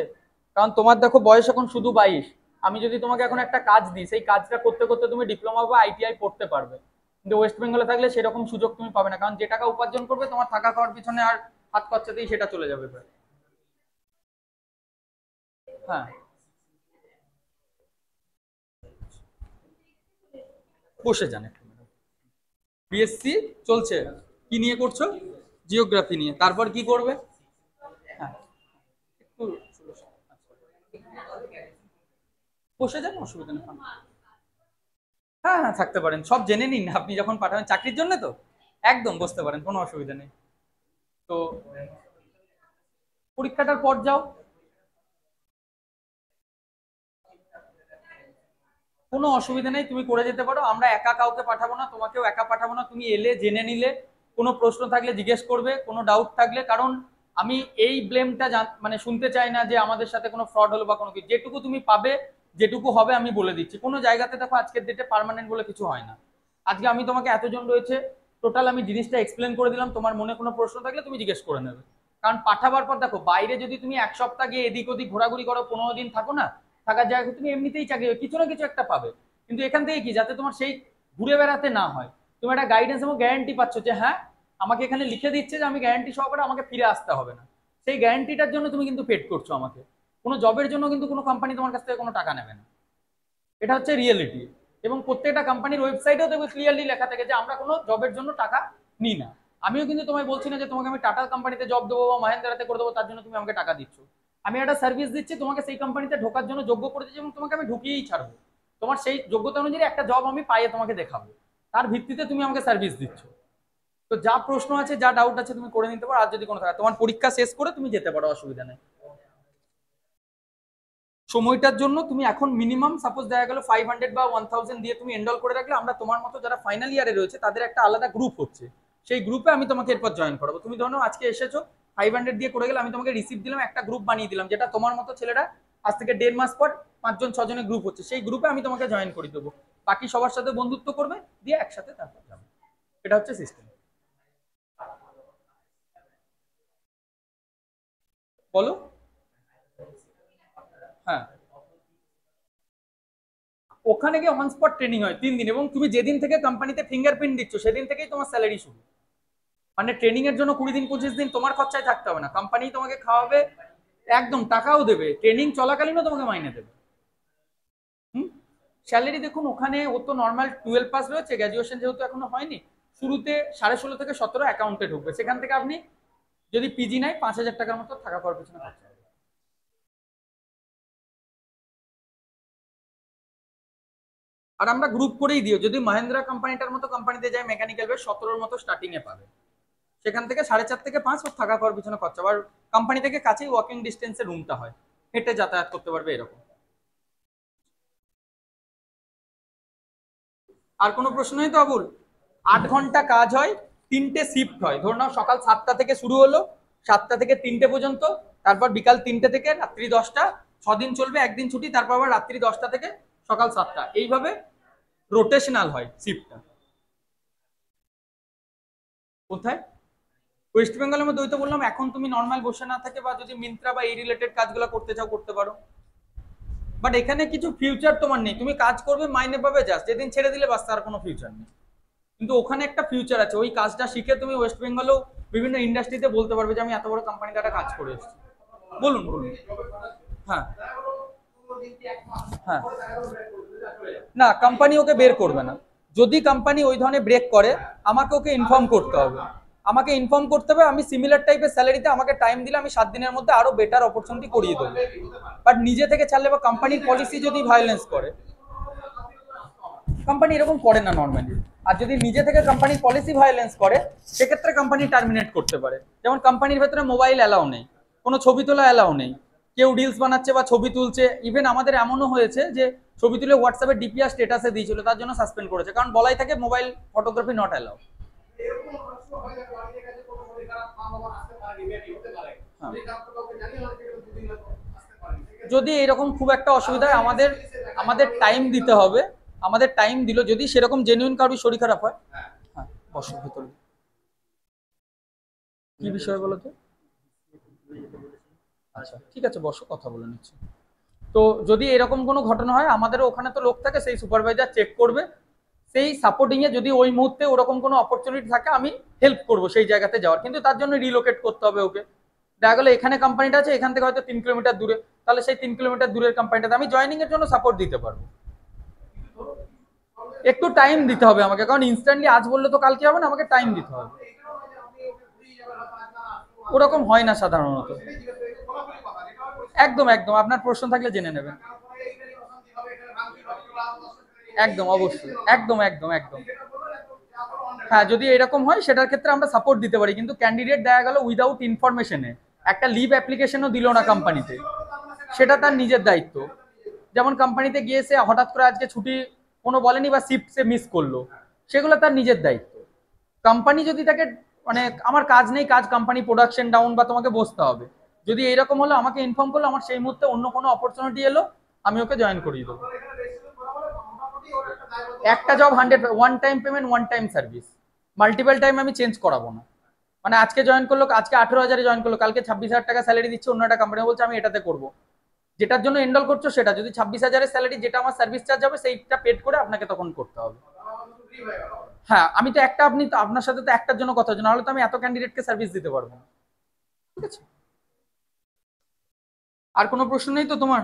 Speaker 1: কারণ তোমার দেখো বয়স এখন শুধু 22, আমি যদি তোমাকে এখন একটা কাজ দিই, সেই কাজটা করতে করতে তুমি ডিপ্লোমা বা আইটিআই পড়তে পারবে, কিন্তু ওয়েস্ট বেঙ্গলে থাকলে সেরকম সুযোগ তুমি পাবে না, কারণ যে টাকা উপার্জন করবে তোমার থাকা খাওয়ার পিছনে আর হাত খরচাতেই সেটা চলে যাবে প্রায়। হ্যাঁ, বসে যান একটু। বিএসসি চলছে, কি নিয়ে করছো? জিওগ্রাফি নিয়ে, তারপর কি করবে? হ্যাঁ, একটু বসে যান, অসুবিধা নেই। হ্যাঁ হ্যাঁ থাকতে পারেন, সব জেনে নিন আপনি যখন পাঠাবেন চাকরির জন্য, তো একদম বসতে পারেন, কোনো অসুবিধা নেই। তো পরীক্ষাটার পর যাও, কোনো অসুবিধা নেই, তুমি করে যেতে পারো, আমরা একা কাউকে পাঠাবো না, তোমাকেও একা পাঠাবো না, তুমি এলে জেনে নিলে, কোনো প্রশ্ন থাকলে জিজ্ঞেস করবে, কোনো ডাউট থাকলে, কারণ আমি এই ব্লেমটা মানে শুনতে চাই না যে আমাদের সাথে কোনো ফ্রড হলো বা কোনো কিছু, যেটুকু তুমি পাবে যেটুকু হবে আমি বলে দিচ্ছি, কোনো জায়গাতে দেখো আজকের ডেটে পার্মানেন্ট বলে কিছু হয় না, আজকে আমি তোমাকে এতজন রয়েছে টোটাল আমি জিনিসটা এক্সপ্লেন করে দিলাম, তোমার মনে কোনো প্রশ্ন থাকলে তুমি জিজ্ঞেস করে নেবে, কারণ পাঠাবার পর দেখো বাইরে যদি তুমি এক সপ্তাহ গিয়ে এদিক ওদিক ঘোরাঘুরি করো, 15 দিন থাকো না, থাকার জায়গায় তুমি এমনিতেই চাকরি কিছু না কিছু একটা পাবে, কিন্তু এখান থেকে কি যাতে তোমার সেই ঘুরে বেড়াতে না হয়, তুমি একটা গাইডেন্স এবং গ্যারান্টি পাচ্ছ যে হ্যাঁ আমাকে এখানে লিখে দিচ্ছে যে আমি গ্যারান্টি সহকারে আমাকে ফিরে আসতে হবে না, সেই গ্যারান্টিটার জন্য তুমি কিন্তু পেড করছো আমাকে, কোনো জবের জন্য কিন্তু কোনো কোম্পানি তোমার কাছ থেকে কোনো টাকা নেবে না, এটা হচ্ছে রিয়েলিটি, এবং প্রত্যেকটা কোম্পানির ওয়েবসাইটেও দেখবে ক্লিয়ারলি লেখা থাকে যে আমরা কোনো জবের জন্য টাকা নি না। আমিও কিন্তু তোমায় বলছি না যে তোমাকে আমি টাটা কোম্পানিতে জব দেবো বা মাহেন্দ্রাতে করে দেবো, তার জন্য তুমি আমাকে টাকা দিচ্ছ। আমি একটা সার্ভিস দিচ্ছি তোমাকে, সেই কোম্পানিতে ঢোকার জন্য যোগ্য করে দিচ্ছি এবং তোমাকে আমি ঢুকিয়েই ছাড়বো। তোমার সেই যোগ্যতা অনুযায়ী একটা জব আমি পাইয়ে তোমাকে দেখাবো, তার ভিত্তিতে তুমি আমাকে সার্ভিস দিচ্ছ। তো যা প্রশ্ন আছে, যা ডাউট আছে তুমি করে নিতে পারো, আর যদি কোনো থাকে তোমার পরীক্ষা শেষ করে তুমি যেতে পারো, অসুবিধা নেই। সময়টার জন্য তুমি এখন মিনিমাম সাপোজ দেখা গেল 500 বা 1000 দিয়ে তুমি এনরোল করে রাখলে, আমরা তোমার মতো যারা ফাইনাল ইয়ারে রয়েছে তাদের একটা আলাদা গ্রুপ হচ্ছে, সেই গ্রুপে আমি তোমাকে এরপর জয়েন করাবো। তুমি ধরো আজকে এসেছো, 500 দিয়ে করে গেলে, আমি তোমাকে রিসিভ দিলাম, একটা গ্রুপ বানিয়ে দিলাম, যেটা তোমার মতো ছেলেরা আজ থেকে 1.5 মাস পর 5 জন 6 জনের গ্রুপ হচ্ছে, সেই গ্রুপে আমি তোমাকে জয়েন করে দেবো। বাকি সবার সাথে বন্ধুত্ব করবে, দিয়ে একসাথে তারপর যাবে। এটা হচ্ছে সিস্টেম। বলো। হ্যাঁ, ওখানে গিয়ে অন স্পট ট্রেনিং হয় 3 দিন, এবং তুমি যেদিন থেকে কোম্পানিতে ফিঙ্গারপ্রিন্ট দিচ্ছ সেদিন থেকেই তোমার স্যালারি শুরু। মানে ট্রেনিং এর জন্য 20 দিন 25 দিন তোমার খরচায় থাকতে হবে না, কোম্পানি তোমাকে খাওয়াবে, একদম টাকাও দেবে, ট্রেনিং চলাকালীনও তোমাকে মাইনে দেবে। হুম। স্যালারি দেখুন ওখানে, ও তো নর্মাল 12 পাস রয়েছে, গ্র্যাজুয়েশন যেহেতু এখনো হয়নি, শুরুতে 16.5 থেকে 17 অ্যাকাউন্টে ঢুকবে, সেখান থেকে আপনি যদি পিজি নেয় 5,000 টাকার মতো থাকা খাওয়ার পিছনে খরচা হবে। আর আমরা গ্রুপ করেই দিও, যদি মহেন্দ্রা কোম্পানিটার মতো কোম্পানিতে যায় মেকানিক্যাল বেস 17-র মতো স্টার্টিং এ পাবে, সেখান থেকে 4.5 থেকে 5 ওর থাকা খাওয়ার পিছনে খরচা। আবার কোম্পানি থেকে কাছেই ওয়াকিং ডিস্টেন্সে রুমটা হয়, হেঁটে যাতায়াত করতে পারবে এরকম। আর কোনো প্রশ্ন নেই তো আবুল? 8 ঘন্টা কাজ হয়, 3টে শিফট হয়, ধরে নাও সকাল 7টা থেকে শুরু হলো, 7টা থেকে 3টে পর্যন্ত, তারপর বিকাল 3টে থেকে রাত্রি 10টা, 6 দিন চলবে, একদিন ছুটি, তারপর আবার রাত্রি 10টা থেকে সকাল 7টা, এইভাবে রোটেশনাল হয় শিফটটা। কোথায়? ওয়েস্ট বেঙ্গলের মধ্যে ওই তো বললাম, এখন তুমি নর্মাল বসে না থাকে বা যদি মিন্ত্রা বা এই রিলেটেড কাজগুলো করতে চাও করতে পারো, বাট এখানে কিছু ফিউচার তোমার নেই, তুমি কাজ করবে মাইনে পাবে, জাস্ট যেদিন ছেড়ে দিলে বাস, তার কোনো ফিউচার নেই। কিন্তু ওখানে একটা ফিউচার আছে, ওই কাজটা শিখে তুমি ওয়েস্ট বেঙ্গলেও বিভিন্ন ইন্ডাস্ট্রিতে বলতে পারবে যে আমি এত বড় কোম্পানিতে একটা কাজ করে এসেছি। বলুন বলুন। হ্যাঁ হ্যাঁ। না, কোম্পানি ওকে বের করবে না। যদি কোম্পানি ওই ধরনের ব্রেক করে, আমাকে ওকে ইনফর্ম করতে হবে, আমাকে ইনফর্ম করতে হবে, আমি সিমিলার টাইপের স্যালারিতে, আমাকে টাইম দিলে আমি 7 দিনের মধ্যে আরো বেটার অপরচুনিটি করিয়ে দেবো। বাট নিজে থেকে ছাড়লে বা কোম্পানির পলিসি যদি ভায়োলেন্স করে, কোম্পানি এরকম করে না নর্মালি, আর যদি নিজে থেকে কোম্পানির পলিসি ভায়োলেন্স করে, সেক্ষেত্রে কোম্পানি টার্মিনেট করতে পারে। যেমন কোম্পানির ভেতরে মোবাইল অ্যালাউ নেই, কোনো ছবি তোলা অ্যালাউ নেই, কেউ রিলস বানাচ্ছে বা ছবি তুলছে, ইভেন আমাদের এমনও হয়েছে যে ছবি তুলে হোয়াটসঅ্যাপে ডিপিআর স্ট্যাটাসে দিয়েছিল, তার জন্য সাসপেন্ড করেছে, কারণ বলাই থাকে মোবাইল ফটোগ্রাফি নট অ্যালাউ। যদি এরকম খুব একটা অসুবিধা হয়, আমাদের আমাদের টাইম দিতে হবে, আমাদের টাইম দিল, যদি সেরকম জেনুইন কারোর শরীর খারাপ হয়। হ্যাঁ, বসো ভেতরে। কি বিষয় বলো তো? আচ্ছা ঠিক আছে, বসো, কথা বলে নিচ্ছি। তো যদি এরকম কোনো ঘটনা হয়, আমাদের ওখানে তো লোক থাকে, সেই সুপারভাইজার চেক করবে, সেই সাপোর্টিং এ যদি ওই মুহূর্তে ওরকম কোনো অপরচুনিটি থাকে, আমি হেল্প করবো সেই জায়গাতে যাওয়ার, কিন্তু তার জন্য রিলোকেট করতে হবে ওকে। দেখা গেলো এখানে কোম্পানিটা আছে, এখান থেকে হয়তো 3 কিলোমিটার দূরে, তাহলে সেই 3 কিলোমিটার দূরের কোম্পানিটাতে আমি জয়েনিং এর জন্য সাপোর্ট দিতে পারবো। একটু টাইম দিতে হবে আমাকে, কারণ ইনস্ট্যান্টলি আজ বললে তো কালকে হবে না, আমাকে টাইম দিতে হবে। ওরকম হয় না সাধারণত। একদম একদম, আপনার প্রশ্ন থাকলে জেনে নেবেন। একদম অবশ্যই, একদম একদম একদম। হ্যাঁ, যদি এরকম হয় সেটার ক্ষেত্রে আমরা সাপোর্ট দিতে পারি, কিন্তু ক্যান্ডিডেট দেখা গেল উইদাউট ইনফরমেশনে একটা লিভ অ্যাপ্লিকেশনও দিল না কোম্পানিতে, সেটা তার নিজের দায়িত্ব। যেমন কোম্পানিতে গিয়ে সে হঠাৎ করে আজকে ছুটি কোনো বলেনি বা শিফট সে মিস করলো, সেগুলো তার নিজের দায়িত্ব। কোম্পানি যদি তাকে, মানে আমার কাজ নেই, কাজ কোম্পানি প্রোডাকশন ডাউন বা তোমাকে বসতে হবে, যদি এরকম হলো আমাকে ইনফর্ম করলো, আমার সেই মুহূর্তে অন্য কোনো অপরচুনিটি এলো, আমি ওকে জয়েন করিয়ে দেবো। একটা job 100 time payment, 1 time service, multiple time আমি চেঞ্জ করাবো না। মানে আজকে জয়েন করলো, আজকে 18,000-এ জয়েন করলো, কালকে 26,000 টাকা স্যালারি দিচ্ছে অন্য একটা কোম্পানি, বলছে আমি এটাতে করবো, যেটার জন্য এনরোল করছো সেটা, যদি 26,000-এর স্যালারি যেটা আমার সার্ভিস চার্জ হবে সেইটা পেড করে আপনাকে তখন করতে হবে। হ্যাঁ, আমি তো একটা, আপনি তো আপনার সাথে তো একটার জন্য কথা হচ্ছে, নাহলে তো আমি এত ক্যান্ডিডেটকে সার্ভিস দিতে পারবো না। ঠিক আছে, আর কোনো প্রশ্ন নেই তো তোমার?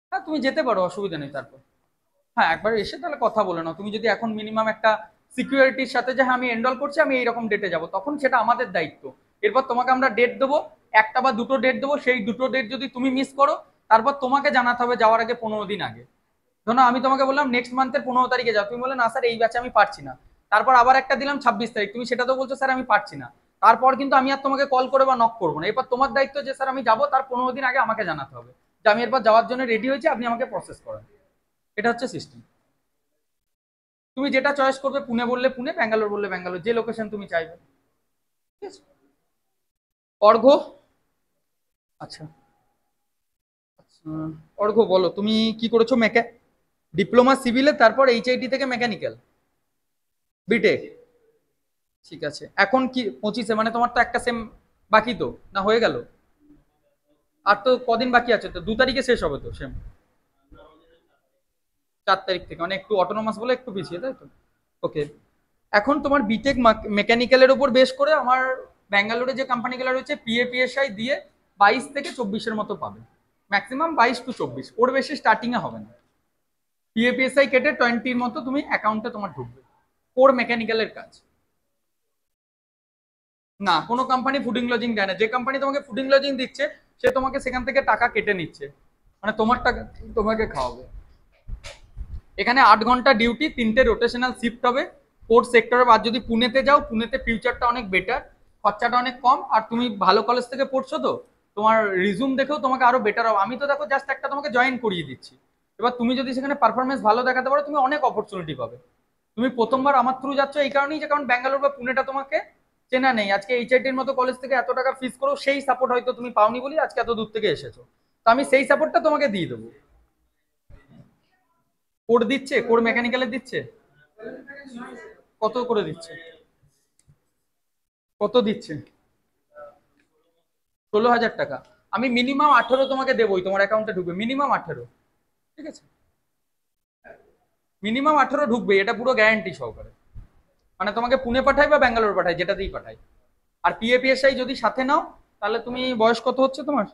Speaker 1: হ্যাঁ, তুমি যেতে পারো, অসুবিধা নেই তারপর। হ্যাঁ, একবার এসে তাহলে কথা বলে নাও, তুমি যদি এখন মিনিমাম একটা সিকিউরিটির সাথে যে হ্যাঁ আমি এনরোল করছি, আমি এইরকম ডেটে যাব, তখন সেটা আমাদের দায়িত্ব। এরপর তোমাকে আমরা ডেট দেবো, একটা বা দুটো ডেট দেবো, সেই দুটো ডেট যদি তুমি মিস করো, তারপর তোমাকে জানাতে হবে যাওয়ার আগে 15 দিন আগে। ধরো আমি তোমাকে বললাম নেক্সট মান্থের 15 তারিখে যাও, তুমি বললে না স্যার এই ব্যাচে আমি পারছি না। তারপর আবার একটা দিলাম 26 তারিখ, তুমি সেটা তো বলছো স্যার আমি পারছি না। তারপর কিন্তু আমি আর তোমাকে কল করে বা নক করবো না, এরপর তোমার দায়িত্ব যে স্যার আমি যাবো, তার 15 দিন আগে আমাকে জানাতে হবে যে আমি এরপর যাওয়ার জন্য রেডি হয়েছি, আপনি আমাকে প্রসেস করেন। এটা হচ্ছে সিস্টেম। তুমি যেটা চয়েস করবে, পুনে বললে পুনে, ব্যাঙ্গালোর বললে ব্যাঙ্গালোর, যে লোকেশন তুমি চাইবে। ঠিক আছে। অর্ঘ্য। আচ্ছা আচ্ছা, অর্ঘ্য বলো তুমি কি করেছো? ডিপ্লোমা সিভিলে, তারপর এইচআইটি থেকে মেকানিক্যাল, বিটেক। ঠিক আছে, এখন কি 25-এ, মানে তোমার তো একটা সেম বাকি তো, না হয়ে গেল? আর তো কদিন বাকি আছে, তো 2 তারিখে শেষ হবে তো সেম। 4 তারিখ থেকে, মানে একটু অটোনোমাস বলে একটু পিছিয়ে, তাই তো? ওকে। এখন তোমার বিটেক মেকানিক্যালের উপর বেশ করে আমার ব্যাঙ্গালোরে যে কোম্পানিগুলো রয়েছে, পিএপিএসআই দিয়ে 22 থেকে 24-এর মতো পাবে, ম্যাক্সিমাম 22 to 24, ওর বেশি স্টার্টিং এ হবে না। পিএপিএসআই কেটে 20-র মতো তুমি অ্যাকাউন্টে তোমার ঢুকবে, কোর মেকানিক্যালের কাজ। না, কোনো কোম্পানি ফুডিং লজিং দেয় না। যে কোম্পানি তোমাকে ফুডিং লজিং দিচ্ছে, সে তোমাকে সেখান থেকে টাকা কেটে নিচ্ছে, মানে তোমার টাকা তোমাকে খাওয়াবে। এখানে 8 ঘন্টা ডিউটি, 3টে রোটেশনাল শিফট হবে, 4 সেক্টরে। আর যদি পুনেতে যাও, পুনেতে ফিউচারটা অনেক বেটার, খরচাটা অনেক কম, আর তুমি ভালো কলেজ থেকে পড়ছো তো, তোমার রিজুম দেখেও তোমাকে আরো বেটার হবে। আমি তো দেখো জাস্ট একটা তোমাকে জয়েন করিয়ে দিচ্ছি, এবার তুমি যদি সেখানে পারফরমেন্স ভালো দেখাতে পারো, তুমি অনেক অপরচুনিটি পাবে। তুমি প্রথমবার আমার থ্রু যাচ্ছ এই কারণেই যে কারণ ব্যাঙ্গালোর বা পুনেটা তোমাকে চেনা নেই। আজকে এইচআইটির মতো কলেজ থেকে এত টাকা ফিস করো, সেই সাপোর্ট হয়তো তুমি পাওনি বলি আজকে এত দূর থেকে এসেছো, তো আমি সেই সাপোর্টটা তোমাকে দিয়ে দেবো। কোড দিচ্ছে, কোড মেকানিক্যালের দিচ্ছে। কত করে দিচ্ছে? কত দিচ্ছে? 16,000 টাকা। আমি মিনিমাম 18 তোমাকে দেবোই, তোমার অ্যাকাউন্টে ঢুকবে মিনিমাম 18। ঠিক আছে, মিনিমাম 18 ঢুকবে, এটা পুরো গ্যারান্টি সহকারে। মানে তোমাকে পুনে পাঠাই বা ব্যাঙ্গালোর পাঠাই, যেটাতেই পাঠাই। আর পিএপিএসআই যদি সাথে নাও, তাহলে তুমি বয়স কত হচ্ছে তোমার?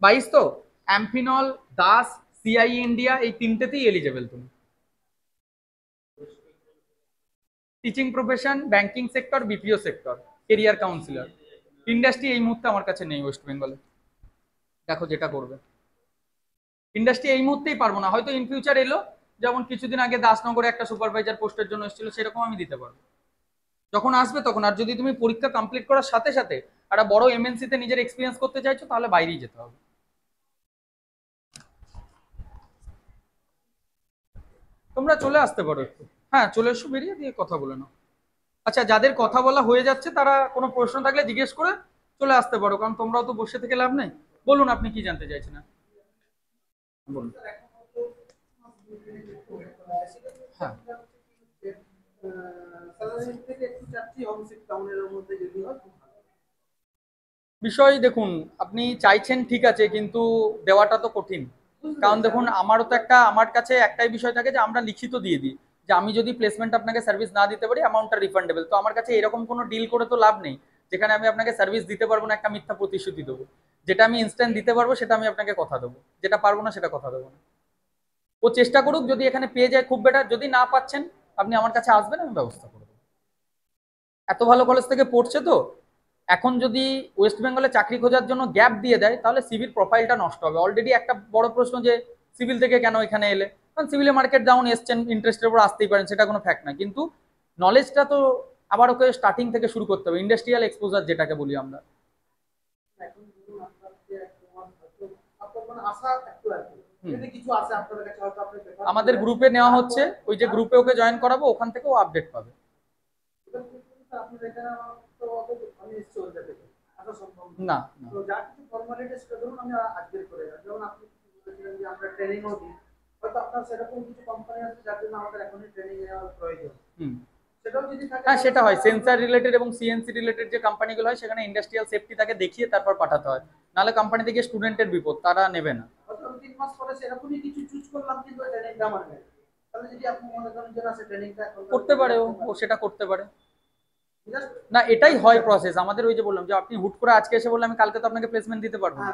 Speaker 1: 22 তো? অ্যাম্ফিনল, দাস, সিআই ইন্ডিয়া, এই তিনটেতেই এলিজেবল তুমি। Teaching profession, banking sector, BPO sector, career councillor. Industry এই মুহূর্তে আমার কাছে নেই ওয়েস্ট বেঙ্গলে, দেখো যেটা করবে। ইন্ডাস্ট্রি এই মুহূর্তেই পারবো না, হয়তো ইন ফিউচার এলো, যেমন কিছুদিন আগে দাসনগরে একটা সুপারভাইজার পোস্টের জন্য এসেছিল, সেরকম আমি দিতে পারবো যখন আসবে তখন। আর যদি তুমি পরীক্ষা কমপ্লিট করার সাথে সাথে একটা বড় এমএনসি তে নিজের এক্সপিরিয়েন্স করতে চাইছো, তাহলে বাইরেই যেতে হবে। তোমরা চলে আসতে পারো একটু। হ্যাঁ চলে এসো, বেরিয়ে দিয়ে কথা বলে নাও। আচ্ছা, যাদের কথা বলা হয়ে যাচ্ছে তারা কোনো প্রশ্ন থাকলে জিজ্ঞেস করে চলে আসতে পারো, কারণ তোমরাও তো বসে থেকে লাভ নেই। বলুন আপনি কি জানতে চাইছেন? বলুন। হ্যাঁ, বিষয় দেখুন, আপনি চাইছেন ঠিক আছে, কিন্তু দেওয়াটা তো কঠিন। কারণ দেখুন, আমারও তো একটা, আমার কাছে একটাই বিষয় থাকে যে আমরা লিখিত দিয়ে দিই যে আমি যদি প্লেসমেন্ট আপনাকে সার্ভিস না দিতে পারি, অ্যামাউন্টটা রিফান্ডেবল। তো আমার কাছে এরকম কোনো ডিল করে তো লাভ নেই যেখানে আমি আপনাকে সার্ভিস দিতে পারবো না, একটা মিথ্যা প্রতিশ্রুতি দেবো। যেটা আমি ইনস্ট্যান্ট দিতে পারবো সেটা আমি আপনাকে কথা দেবো, যেটা পারবো না সেটা কথা দেবো না। ও চেষ্টা করুক, যদি এখানে পেয়ে যায় খুব বেটার, যদি না পাচ্ছেন আপনি আমার কাছে আসবেন, আমি ব্যবস্থা করে দেবো। এত ভালো কলেজ থেকে পড়ছে তো, এখন যদি ওয়েস্ট বেঙ্গলে চাকরি খোঁজার জন্য গ্যাপ দিয়ে দেয়, তাহলে সিভির প্রোফাইলটা নষ্ট হবে। অলরেডি একটা বড় প্রশ্ন যে সিভিল থেকে কেন এখানে এলে, কারণ সিভিলে মার্কেট ডাউন, এসছেন, ইন্টারেস্টের উপর আসতেই পারেন, সেটা কোনো ফ্যাক্ট না, কিন্তু নলেজটা তো আবার ওকে স্টার্টিং থেকে শুরু করতে হবে, ইন্ডাস্ট্রিয়াল এক্সপোজার যেটাকে বলি আমরা। আমাদের গ্রুপে নেওয়া হচ্ছে, ওই যে গ্রুপে ওকে জয়েন করাবো, ওখান থেকে ও আপডেট পাবে। না না, হুম, হ্যাঁ সেটা হয়, সেন্সার রিলেটেড এবং সিএনসি রিলেটেড যে কোম্পানিগুলো হয়, সেখানে ইন্ডাস্ট্রিয়াল সেফটি তাকে দেখিয়ে তারপর পাঠাতে হয়, নাহলে কোম্পানি থেকে স্টুডেন্টের বিপদ, তারা নেবে না। করতে পারে, ও সেটা করতে পারে। না, এটাই হয় প্রসেস আমাদের। ওই যে বললাম যে আপনি হুট করে আজকে এসে বললে আমি কালকে তো আপনাকে প্লেসমেন্ট দিতে পারবো না,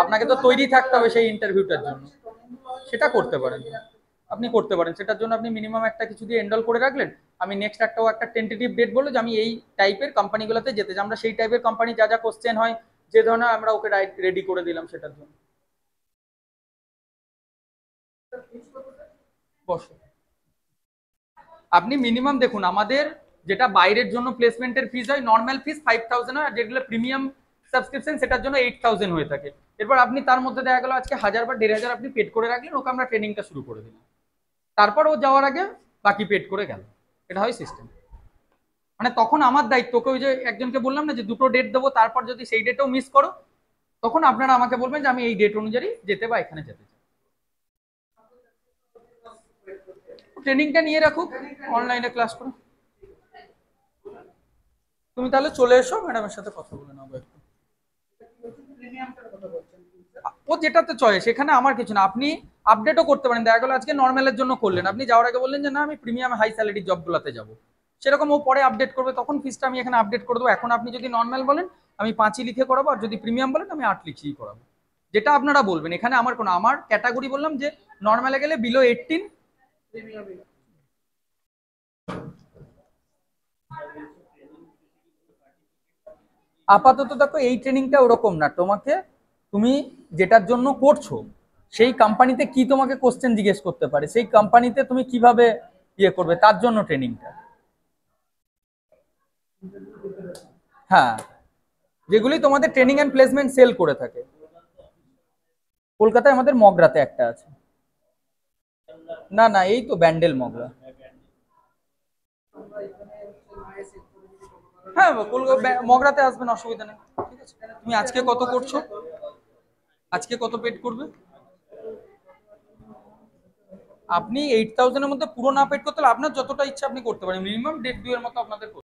Speaker 1: আপনাকে তো তৈরি থাকতে হবে সেই ইন্টারভিউটার জন্য। সেটা করতে পারেন, আপনি করতে পারেন, সেটার জন্য আপনি মিনিমাম একটা কিছু দিয়ে এনরোল করে রাখলেন, আমি নেক্সট একটা টেন্টেটিভ ডেট বললো যে আমি এই টাইপের কোম্পানিগুলোতে যেতে চাই, আমরা সেই টাইপের কোম্পানি যা যা কোশ্চেন হয় যে ধরনের আমরা ওকে রেডি করে দিলাম সেটার জন্য। বসো। আপনি মিনিমাম দেখুন আমাদের যেটা বাইরের জন্য প্লেসমেন্টের ফিস হয় নর্মাল ফিস 5,000 হয়, আর যেগুলো প্রিমিয়াম সাবস্ক্রিপশন সেটার জন্য 8,000 হয়ে থাকে। এরপর আপনি তার মধ্যে দেখা গেল আজকে 1,000 বা 1,500 আপনি পেড করে রাখলেন, ওকে আমরা ট্রেনিংটা শুরু করে দিলাম, তারপর ও যাওয়ার আগে বাকি পেড করে গেল। এটা হয় সিস্টেম। মানে তখন আমার দায়িত্ব, ওকে ওই যে একজনকে বললাম না যে দুটো ডেট দেবো, তারপর যদি সেই ডেটেও মিস করো তখন আপনারা আমাকে বলবেন যে আমি এই ডেট অনুযায়ী যেতে বা এখানে যেতে চাই। ট্রেনিংটা নিয়ে রাখুক, অনলাইনে ক্লাস করো। তুমি তাহলে চলে এসো, ম্যাডামের সাথে কথা বলে নেবো একটু। ও যেটাতে চয়েস, এখানে আমার কিছু না, আপনি আপডেটও করতে পারেন। দেখা গেলো আজকে নর্মালের জন্য করলেন, আপনি যাওয়ার আগে বললেন যে না আমি প্রিমিয়াম হাই স্যালারি জবগুলোতে যাবো, সেরকম ও পরে আপডেট করবে, তখন ফিসটা আমি এখানে আপডেট করে দেবো। এখন আপনি যদি নর্মাল বলেন আমি 5ই লিখে করাবো, আর যদি প্রিমিয়াম বলেন আমি 8 লিখেই করাবো, যেটা আপনারা বলবেন। এখানে আমার কোনো, আমার ক্যাটাগরি বললাম যে নর্মালে গেলে বিলো 18। আপাতত দেখো এই ট্রেনিংটা ওরকম না, তোমাকে তুমি যেটার জন্য করছো সেই কোম্পানিতে কি তোমাকে কোশ্চেন জিজ্ঞেস করতে পারে, সেই কোম্পানিতে তুমি কিভাবে ইয়ে করবে তার জন্য ট্রেনিংটা। হ্যাঁ, যেগুলি তোমাদের ট্রেনিং এন্ড প্লেসমেন্ট সেল করে থাকে। কলকাতায় আমাদের মগরাতে একটা আছে। না না, এই তো ব্যান্ডেল মগরা। হ্যাঁ, মগরাতে আসবেন, অসুবিধা নেই। ঠিক আছে, তুমি আজকে কত করছো, আজকে কত পেড করবে? আপনি 8,000 এর মধ্যে পুরো না পেড করতে হলে আপনার যতটা ইচ্ছা আপনি করতে পারেন, মিনিমাম 1.5-2 এর মতো আপনাদের